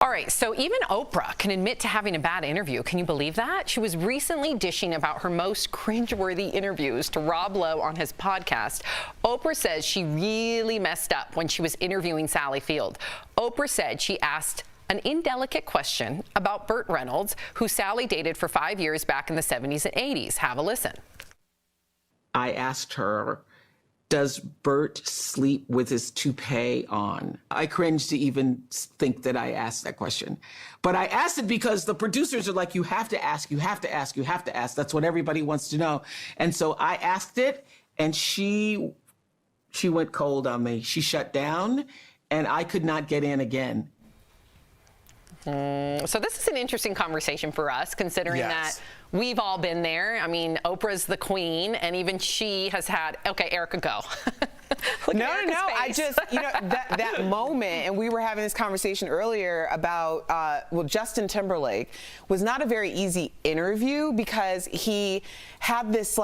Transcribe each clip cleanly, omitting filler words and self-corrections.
All right, so even Oprah can admit to having a bad interview. Can you believe that? She was recently dishing about her most cringeworthy interviews to Rob Lowe on his podcast. Oprah says she really messed up when she was interviewing Sally Field. Oprah said she asked an indelicate question about Burt Reynolds, who Sally dated for 5 years back in the 70s and 80s. Have a listen. I asked her, does Burt sleep with his toupee on? I cringe to even think that I asked that question. But I asked it because the producers are like, you have to ask, you have to ask, you have to ask. That's what everybody wants to know. And so I asked it, and she went cold on me. She shut down, and I could not get in again. So this is an interesting conversation for us, considering that we've all been there. I mean, Oprah's the queen, and even she has had, okay, Erica, go. No, I just, that moment, and we were having this conversation earlier about, well, Justin Timberlake was not a very easy interview because he had this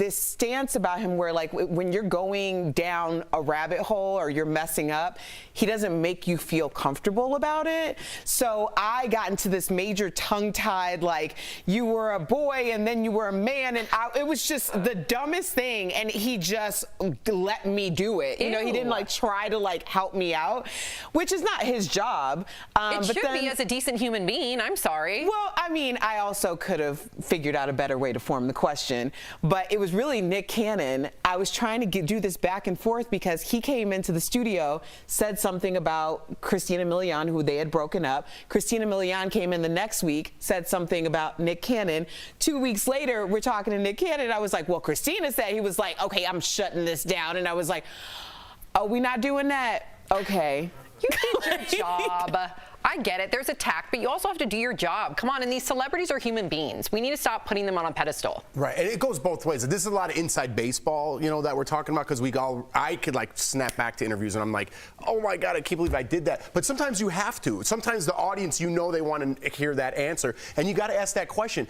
stance about him where, like, when you're going down a rabbit hole or you're messing up, he doesn't make you feel comfortable about it. So I got into this major tongue-tied, like, you were a boy and then you were a man, and it was just the dumbest thing, and he just let me do it. You know, he didn't, like, try to, like, help me out, which is not his job. It should be as a decent human being. I'm sorry. Well, I mean, I also could have figured out a better way to form the question, but it was really Nick Cannon. I was trying to do this back and forth because he came into the studio, said something about Christina Milian, who they had broken up. Christina Milian came in the next week, said something about Nick Cannon. 2 weeks later, we're talking to Nick Cannon. I was like, well, Christina said, he was like, okay, I'm shutting this down. And I was like, oh, we not doing that? Okay. You did your job. I get it. There's a tact, but you also have to do your job. Come on, and these celebrities are human beings. We need to stop putting them on a pedestal. Right, and it goes both ways. This is a lot of inside baseball, that we're talking about, because I could, like, snap back to interviews and I'm like, oh my God, I can't believe I did that. But sometimes you have to. Sometimes the audience, they want to hear that answer, and you got to ask that question.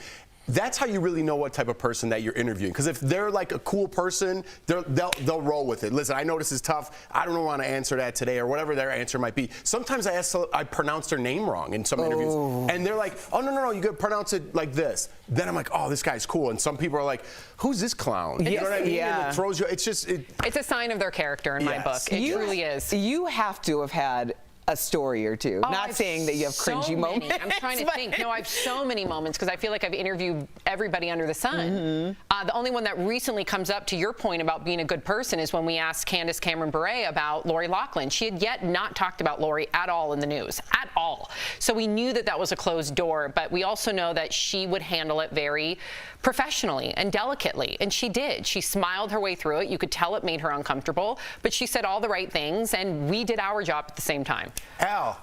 That's how you really know what type of person that you're interviewing. Because if they're like a cool person, they'll roll with it. Listen, I know this is tough. I don't want to answer that today, or whatever their answer might be. Sometimes I pronounce their name wrong in some interviews, and they're like, oh no, you could pronounce it like this. Then I'm like, oh, this guy's cool. And some people are like, who's this clown? You know what I mean? Yeah. And it throws you. It's a sign of their character in my book. It truly is. You have to have had a story or two. Not saying that you have cringy moments. I'm trying to think. No, I have so many moments because I feel like I've interviewed everybody under the sun. The only one that recently comes up, to your point about being a good person, is when we asked Candace Cameron Bure about Lori Loughlin. She had yet not talked about Lori at all in the news, at all. So we knew that that was a closed door, but we also know that she would handle it very professionally and delicately, and she did. She smiled her way through it. You could tell it made her uncomfortable, but she said all the right things, and we did our job at the same time. Al,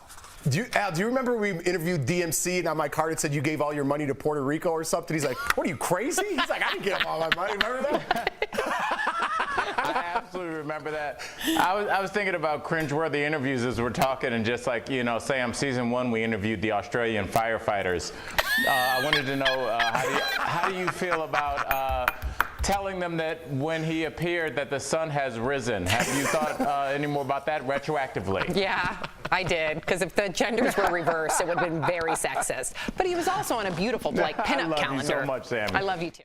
do you remember we interviewed DMC, and on my card it said you gave all your money to Puerto Rico or something? He's like, what are you, crazy? He's like, I didn't give him all my money. Remember that? I absolutely remember that. I was thinking about cringeworthy interviews as we're talking, and just like, say on season 1 we interviewed the Australian firefighters. I wanted to know, how do you feel about telling them that when he appeared that the sun has risen? Have you thought any more about that retroactively? Yeah, I did, because if the genders were reversed, it would have been very sexist. But he was also on a beautiful, like, pinup calendar. I love you so much, Sammy. I love you too.